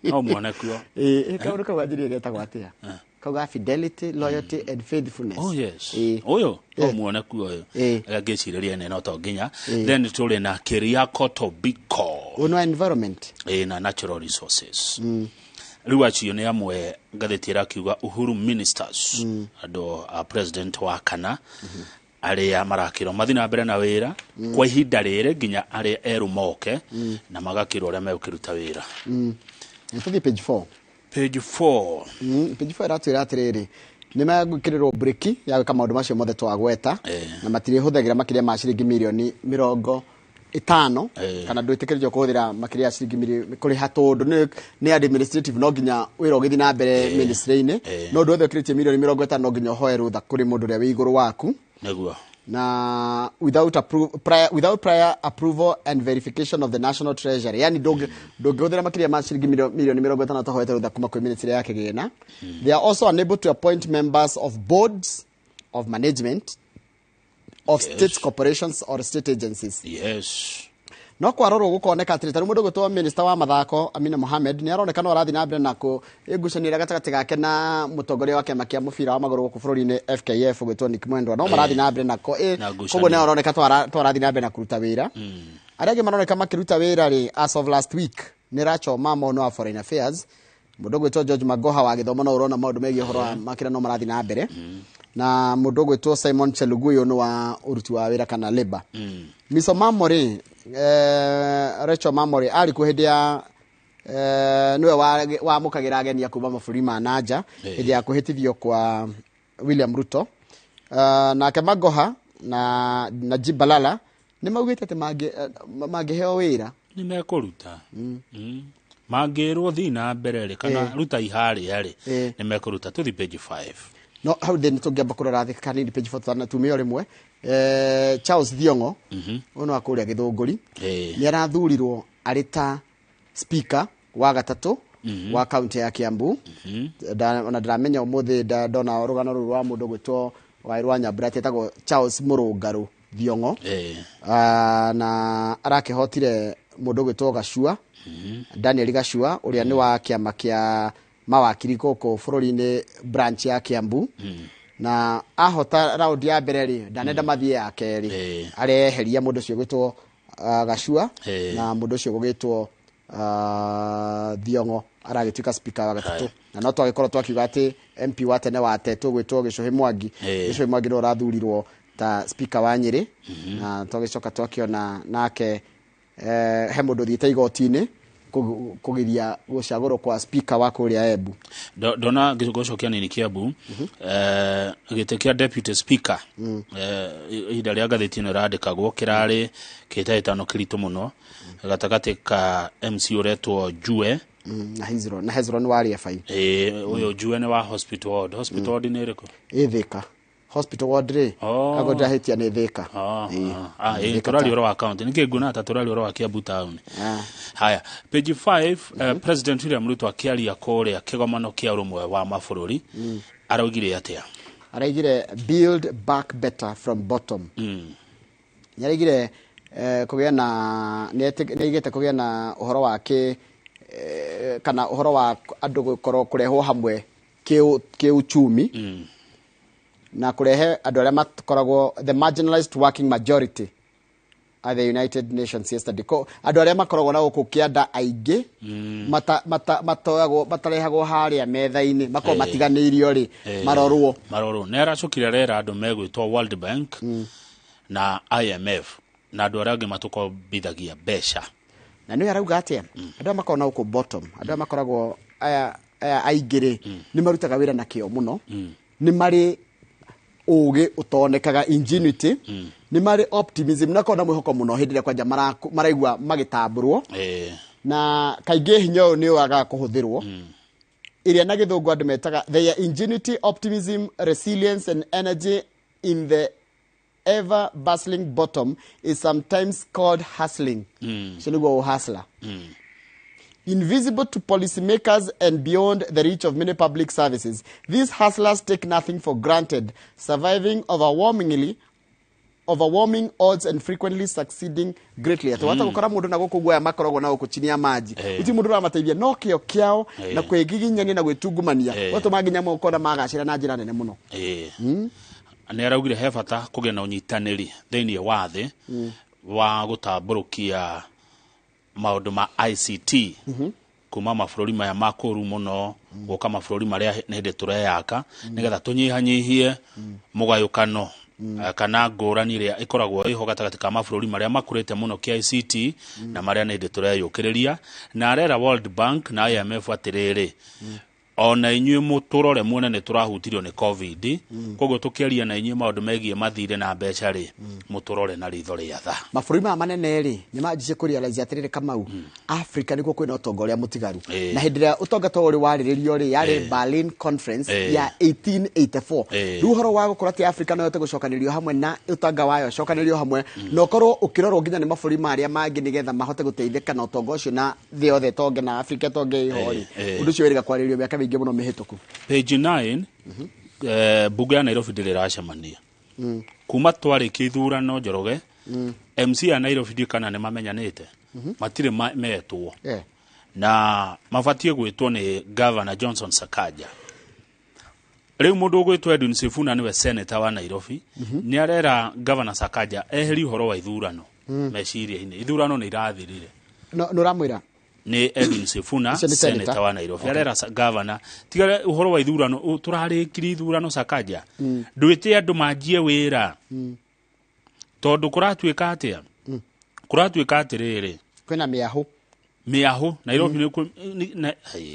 no muone kuo kauru kawajiri getagwo atia kauga fidelity loyalty and faithfulness yes oyo no muone kuo oyo agecireria ne no to nginya then tuli na Keriako Tobiko uno environment na natural resources riu acio ni amwe ngathitira kiuga Uhuru ministers ando president wa kana aria marakiro mathina mbere na wira kwa ihinda rire nginya aria erumoke na magakiro ria megukiruta wira tuthi page 4 page 4 ratwira atiriri ni magukiriro break ya kama maundu macio mothe twagweta na matiri huthagira makiria ma ciringi milioni 50 kana ndwitikirio kuhuthira makiria ciringi milioni kuri hatundu ni administrative no nginya wira ugithi na mbere ministry-ini no ndwethe kirite milioni 50 no nginya hoe rutha kuri mundu ria wi iguru waku neguo na without prior approval and verification of the national treasury yani dogothera makiria ma ciringi milioni 50 tohoete rutha kuma kwi ministry ya kigina they are also unable to appoint members of boards of management of state corporations or state agencies no kwaroro gukoneka atiri taru mundu gutwa minister wa mathako Amina Mohamed ni aroneka no arathi na mbere nako igucanira gatagati gake na mutongoria wa kiama kia mubira wa maguru ku bururi-ini FKF gutwa Nick Mwendwa no marathi na mbere nako koguo ni aroneka twarathi na mbere na kuruta wira arege maroneka makiruta wira ri as of last week ni Racho Mamo no foreign affairs mundu gutwa George Magoha wa githomo no urona maundu megie horo makira no marathi na mbere na mundu gutwa Simon Cheluguyo no wa uruti wa wira kana labor Miso Mamori Recho Mamori ari kuhindia niwe wa mukagira ageni akuba mafuri ma naja hindi ya kuhitithio kwa William Ruto na Kemagoha na Najib Balala ni maugite ati magiheo wira ni mekuruta magirwo thina mbere kana ruta ihari yari ni mekuruta tuthi page 5 no how then tungeba kurora thikani page 4 na tumio rimwe Charles Thiongo uno akuria githunguri ni arathurirwo arita speaker wa gatatu wa county ya Kiambu na ndramenya umuthi ndona rugano ruru rwa mundu gwitwo Wairwa Nyambura tetagwo Charles Murungaru Thiongo na arakihotire mundu gwitwo Gashua Daniel Gashua uria ni wa kiama kia mawakiri koko bururi-ini branch ya Kiambu na ahota round ya mbere ndanenda mathie ya keri areheria mundu ucio gwitwo Gashua na mundu ucio gwitwo Thiongo aragituika speaker wa gatatu na no twagikorwo twakiuga ati MP wa tene wa Tetu gwitwo Gicuhi Mwangi no rathurirwo ta speaker wa Nyeri na twagicoka twakiona nake he mundu thiite igoti-ini kugiria gucagoro kwa speaker wa kuria Embu dona gicokia nini Kiambu gitekia deputy speaker ida ria gathitino radikagwo kirari kitaitano kirito muno gatagati ka MC uretwo Jue na Hezron wari FI uyo Jue ni wa hospital ward ni riko Thika hospital ward ri ago ndahitia ni Thika turali oro account nike guna turali oro wa Kiambu town haya page 5 president William Ruto akiaria kore akigomano kia urumwe wa mabururi araugire atia araigire build back better from bottom nyaregire kugia na neigete kugia na uhoro wake kana uhoro wa andu gukorwo kurehwo hamwe ki uchumi na kurehe andu aria makoragwo the marginalized working majority at the United Nations yesterday ko andu aria makoragwo na guku kianda aingi matarehagwo haria metha-ini mako matiganirio ri marorwo ne aracukire rera andu megwitwo World Bank na IMF na andu aria matuko bithagia besha na niwe arauga atia andu makoragwo na guku bottom andu makoragwo aya aingire ni marutaga wira na kio muno ni mari uge utonekaga ingenuity ni mari optimism na kona mwihoko muno hindire kwanja maraigwa magitamburwo na kainge hinyo ni waga kuhuthirwo iria na githungu andu metaga their ingenuity, optimism, resilience and energy in the ever bustling bottom is sometimes called hustling. So hustler. Invisible to policymakers and beyond the reach of many public services, these hustlers take nothing for granted, surviving overwhelming odds and frequently succeeding greatly. Wata gukora mundu na gukuguya makorogo na gukuchinia maji. Uti mundu ramateithia no kio kiao na kwegiginyania na gwitungumania. Watu maginya mo kona magacira na njira nene muno. Nä araugire he bata kũgĩa na ũnyitanĩri thĩinĩ wa thĩ wa gũtambũrũkia maũndũ ma ICT kuma mabũrũri maya ma kũũru mũno gũka mabũrũri marĩa nĩ hĩndĩ tũreyaka nĩgetha tũnyihanyihie mũgayũkano kana ngũrani ĩrĩa ĩkoragwo ĩho gatagatĩ ka mabũrũri marĩa makũrĩte mũno kia ICT na marĩa nĩ hĩndĩ tũreyũkĩrĩria na arera World Bank na IMF atĩrĩrĩ ona inyuĩ mũtũrore muone nĩ tũrahutirio nĩ COVID koguo tũkĩaria na inyuĩ maũndũ megiĩ mathirĩ na mbeca rĩ mũtũrore na ritho rĩa tha mabũrũri maya manene rĩ nĩ manjicie kũrealize atĩrĩrĩ Kamau Africa nĩkuo kwĩna ũtonga ũrĩa mũtigaru na hĩndĩ ĩrĩa ũtonga ta ũrĩ warĩrĩrio rĩ yarĩ Berlin Conference ya 1884 rĩu ũhoro wa gũkorwo atĩ Africa no yote gũcokanĩrio hamwe na ũtonga wayo cokanĩrio hamwe na ũkorwo ũkĩrorwo nginya nĩ mabũrũri marĩa mangĩ nĩgetha mahote gũteithĩka na ũtonga ũcio na thĩ yothe tonge na Africa tonge iho rĩ ũndũ ũcio wĩrĩga kwarĩrio mĩaka mĩingĩ mũno mĩhĩtũku. Page 9 bunge ya Nairobi ndĩrĩracemania kuma twarĩkia ithurano Njoroge MC ya Nairobi kana nĩ mamenyanĩte matirĩ metwo na mabatie gwĩtwo nĩ Governor Johnson Sakaja. Rĩu mũndũ ũgwĩtwo Edwin Sifuna nĩwe senator wa Nairobi nĩ arera Governor Sakaja eheri ũhoro wa ithurano meciria-inĩ ithurano nĩ irathirire no ramwĩra ni Edwin Sifuna senator wa Nairobi arera governor tigare uhoro wa ithurano turarĩkiri ithurano Sakaja ndwĩte andũ manjie wĩra tondu kuratuĩka atia kuratuĩka atirĩrĩ kwĩna mĩahũ Nairobi nĩ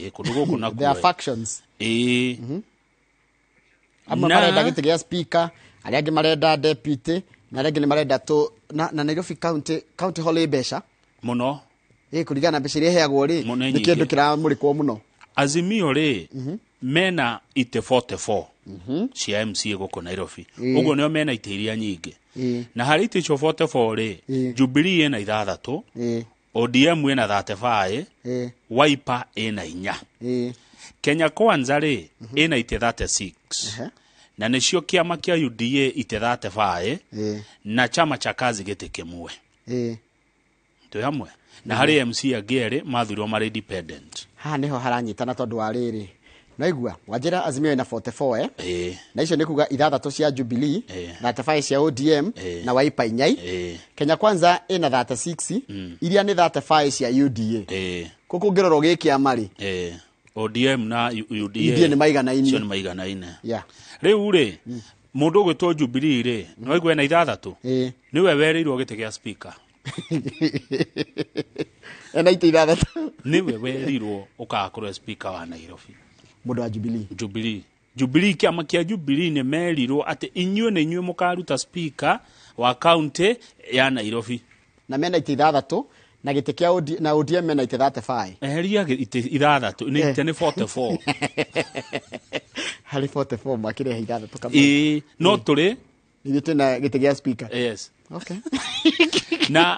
kũndũ gũkũ na there are factions amwe marenda gĩtĩ gĩa speaker arĩa angĩ marenda deputy na arĩa angĩ nĩ marenda na Nairobi county hall mbeca mũno kurigana mbeca iria heagwo rĩ nĩ kĩndũ kĩramũrĩkwo mũno Azimio rĩ mena ite 44 cia MCA gũkũ Nairobi ũguo nĩo mena ite iria nyingĩ na harĩ ite icio 44 rĩ Jubilee ina 6 ODM ina 35 Wiper ina 4 Kenya Kwanza rĩ ina ite 36 na nĩcio kĩama kĩa UDA ite 35 na chama cha kazi gĩtĩ kĩmwe tũ hamwe na harĩ MC agĩrĩ mathurwo marĩ independent ha niho haranyitana tondu wa rĩrĩ naigua wanjira Azimio ina 44 na icio nĩ kuga 6 cia Jubilee 35 cia ODM na Wiper 4 Kenya Kwanza ina 36 iria nĩ 35 cia UDA kuko ngĩrorwo gĩkĩama rĩ ODM na UDA nĩ maiganaine cio nĩ maiganaine rĩu rĩ mũndũ ũgwĩtwo Jubilee rĩ no aigwe na 6 nĩwe werirwo gĩtĩ gĩa speaker ena ite 6 niwe werirwo ukakorwo speaker wa Nairobi mũndũ wa Jubilee kĩama kĩa Jubilee nĩ merirwo atĩ inyuĩ nĩ inyuĩ mũkaruta speaker wa county ya Nairobi na mena ite 6 na gĩtĩ kĩa na ODM mena ite 35 eheria ite 6 nĩ ite nĩ 44 harĩ 44 makĩrehe 6 kama no tũrĩ nĩ tena gĩtĩ gĩa speaker yes okay na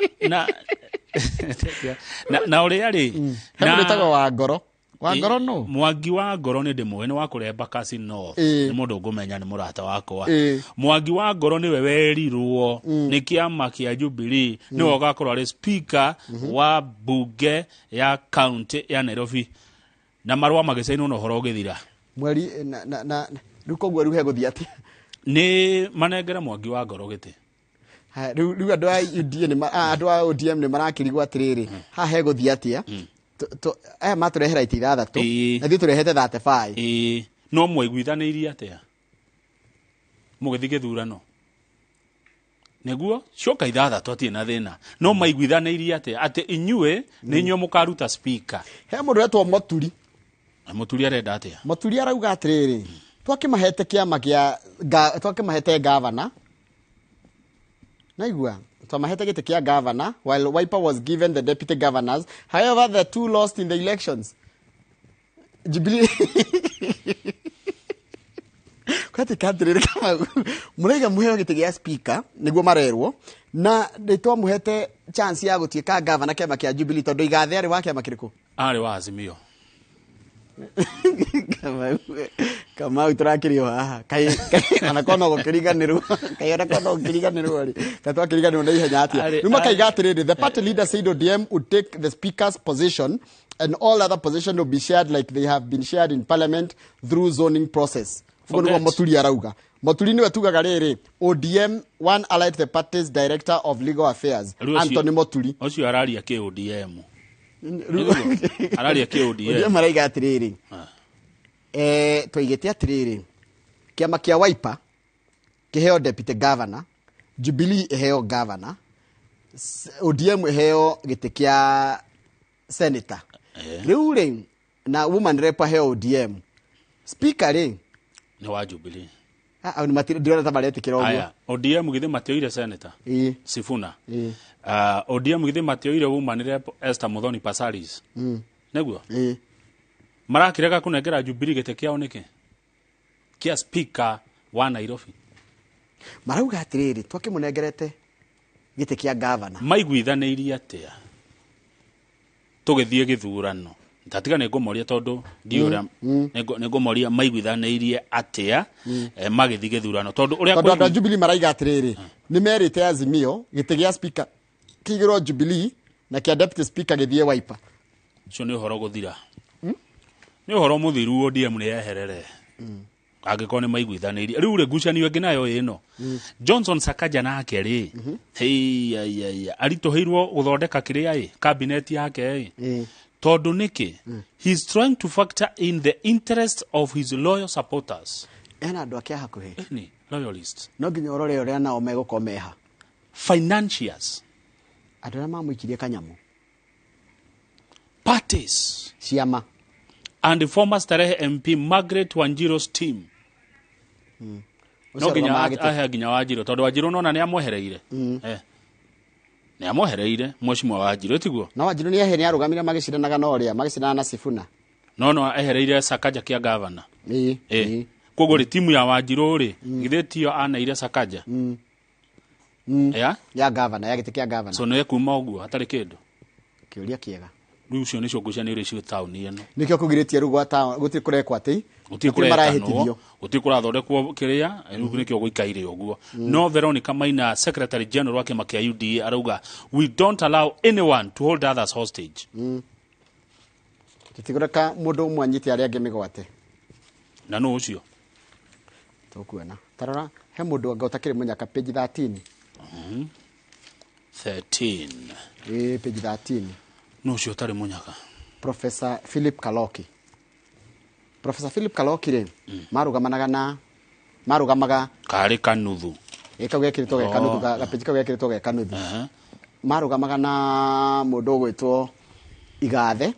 ũrĩa rĩ na ndĩtagwo wa ngoro no Mwangi wa Ngoro nĩ ndĩmwe nĩ wa kũremba Kasi North nĩ mũndũ ngũmenya nĩ mũrata wakwa Mwangi wa Ngoro nĩwe werirwo nĩ kĩama kĩa Jubilee nĩwe ũgakorwo arĩ speaker wa bunge ya county ya Nairobi na marũa magĩcainwo na ũhoro ũgĩthira mweri na rĩu koguo rĩu hegũthiĩ atĩa nĩ manengere Mwangi wa Ngoro gĩtĩ rĩu andũ a UDA andũ a ODM nĩ marakĩrigwo atĩrĩrĩ haha hegũthiĩ atĩa aya matũrehera ite 6 na thiĩ tũrehete 35 no mwaiguithanĩirie atĩa mũgĩthiĩ gĩthurano nĩguo coka 6 atirĩ na thĩna no maiguithanĩirie atĩa atĩ inyuĩ nĩ inyuĩ mũkaruta speaker he mũndũ wetwo Mũturi arenda atĩa Mũturi arauga atĩrĩrĩ twakĩmahete kĩama gĩa twakĩmahete governor naigua twamahete gĩtĩ kĩa governor while Wiper was given the deputy governors. However, the two lost in the elections. Jubilee kwati kadri kama muraiga muheo gitigia speaker niguo marerwo na nditwa muhete chance ya gutuika governor kema kia Jubilee tondu igathe ari wake makiriku ari wa Azimio kama uturakirio haha kai anakono gukiriganirwo kai anakono gukiriganirwo ri katwa kiriganirwo na ihenya atia rima kai gatiriri the party leader said ODM would take the speaker's position and all other positions will be shared like they have been shared in parliament through zoning process. Ngo Moturi arauga Moturi niwe tugaga riri ODM one allied the party's director of legal affairs Anthony Moturi ocio araria ke ODM araria ke ODM maraiga atiriri toigete atiriri kiama kia Wiper kiheo deputy governor Jubilee eheo governor ODM eheo gite kia senator riu ri na woman rep eheo ODM speaker ri ni wa Jubilee ni matiro ndirona tabarete kirogo aya ODM githe matioire senator Sifuna ODM githe matioire woman rep Esther Muthoni Pasaris neguo marakirega kunengera Jubilee gite kiao niki kia speaker wa Nairobi marauga atiriri twakimunengerete gite kia governor maiguithanirie atia tugithie githurano tatiga nengomoria tondu ndiura nengomoria maiguithanirie atia magithie githurano tondu uria kwa Jubilee maraiga atiriri ni merite Azimio gite gia speaker kigiro Jubilee na kia deputy speaker githie Wiper cio ni uhoro guthira ni uhoro muthiru ODM ni yeherere agikone maiguithanirie riu ri ngucanio ingi nayo ino Johnson Sakaja nake ri aritoheirwo guthondeka kiria cabinet yake tondu niki he's trying to factor in the interest of his loyal supporters ena andu ake hakuhi ni loyalist no nginya urore uria nao megukomeha financiers adara mamuikirie kanyamu parties ciama and the former Starehe MP Margaret Wanjiro's team no ginya Wanjiro tondu Wanjiro nona ni amwehereire ni amwehereire mweshimwa Wanjiro tiguo na Wanjiro ni eheri arugamire magicindanaga no ria magicindana na Sifuna no ehereire Sakaja kia governor kogo ri timu ya Wanjiro ri githitio anaire Sakaja ya governor ya gitikia governor so no kuma uguo atari kindu kiuria kiega riu cio nicio ngucanio icio town ino nikio kugiritie rugo town guti kurekwa ati marahitithio guti kurathondekwo kiria riu nikio guikaire uguo no Veronica Maina secretary general wake makia UDA arauga we don't allow anyone to hold others hostage titigureka mundu mwanyite ari ange migwate na no ucio tukuona tarora he mundu angotakire munyaka page 13 page 13 no ucio tari munyaka Professor Philip Kaloki re marugamaga kari kanuthu ekauge kirito ge kanuthu gapeji kauge kirito ge kanuthu marugamaga na mundu gwitwo igathe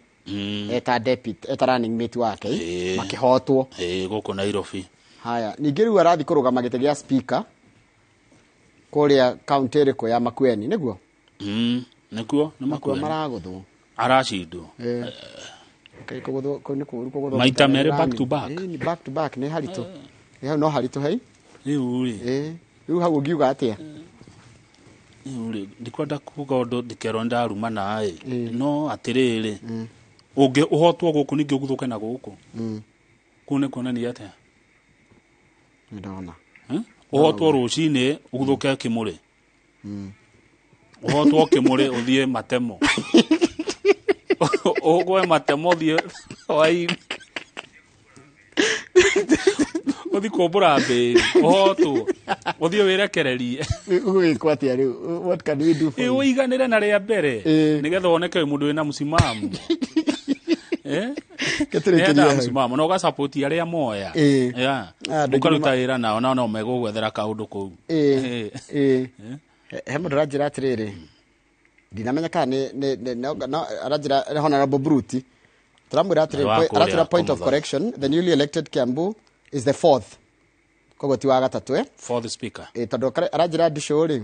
eta deputy eta running mate wake makihotwo guku Nairobi haya ningi riu arathi kurugama gite gia speaker kuria county riko ya Makueni niguo nikuo ni Makueni maraguthwo arashindwo kai kuguthwo maita mere back to back ni harito no harito hei riu hau ungiuga atia ndikwenda kuga undu ndikeronda ruma nae no atiriri unge uhotwo guku ningi uguthuke na guku kune kuonania atia ndona uhotwo rucini uguthuke kimuri uhotwo kimuri uthie matemo ogwe matemo thie wai uthi kumbura mbiri uhotwo uthie wirekererie ugikwa atia riu what can we do for you uiganire na ria mbere nigetha woneke mundu wina msimamo keterekeria msimamo no ga support aria moya ukaruta ira nao no megugwethera kaundu kuu he mundu ranjira atiriri dinamenya kana no arajira honorable Bruti turamwira atiriri point of correction the newly elected Kiambu is the fourth kogo ti wa gatatu fourth speaker tondu arajira dishori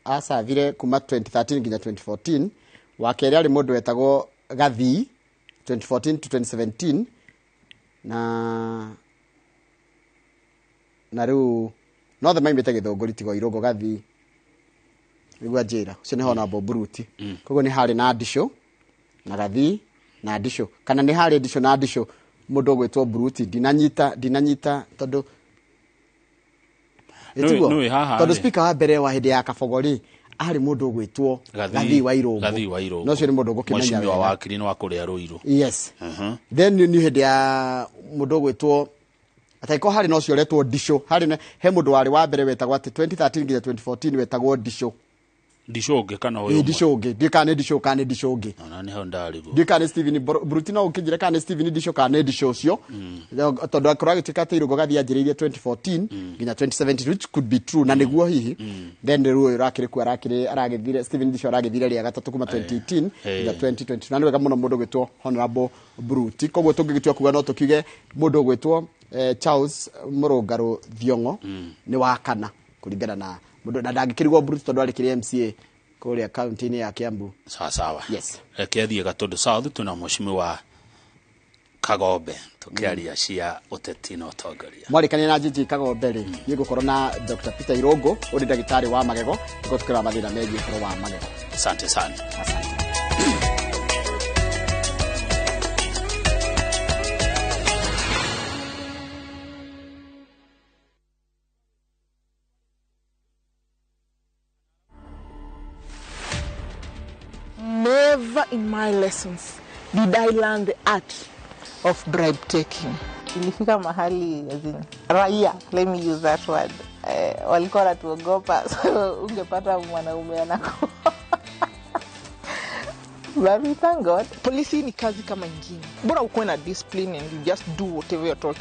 asavire kuma 2013 nginya 2014 wakeri ari mundu wetagwo Gathi 2014 to 2017 na riu no the maimite githongori tigo irogo gathi igwa njira ucio ni hona boburuti kogo ni hari na ndisho na gathi na ndisho kana ni hari ndisho na ndisho mundu gwetwo buruti dinanyita tondu no haha tondu speaker wa mbere wa hindi ya kabogori ari mundu gwetwo gathi wa irogo no cio ni mundu gukimenya wa wakiri no akuria ruiru yes then ni hindi ya mundu gwetwo ataiko hari no cio retwo ndisho hari he mundu wari wa mbere wetagwo ati 2013 nginya 2014 wetagwo ndishoge kana uyu ndishoge ndikane ndishoge ona ni ho ndarigo ndikane Steven Brutino ukijire kane Steven ndisho kane ndisho cio tondu akora gitikate irugo gathi anjiririe 2014 nginya 2017 which could be true na niguo hihi then ruo rakire ku aragithire Steven ndisho aragithire ria gatatu kuma 2018 nginya 2020 na niwega muno mundu gwetwo Honorable Bruti koguo tungigitua kuga no tukiuge mundu gwetwo Charles Murungaro Thiongo ni wa kana kuringana na mundu na ndangikirigwo Bruce tondu ari kiri MCA kuria county ni ya Kiambu sawa yes kethi gatondo south tuna mushimi wa Kagombe tukiaria cia uteti na utongoria mwarikania na jiji Kagombe ri nigukorwo na Dr. Peter Irogo uri ndagitari wa magego tukira mathina meji koro wa magego asante sana Never in my lessons did I learn the art of bribe taking. Ilifika mahali raia, let me use that word, walikuwa wanatuogopa, so ungepata mwanaume anako. But we thank God. Polisi ni kazi kama ingine. Bora ukuwe na discipline and you just do whatever you're told to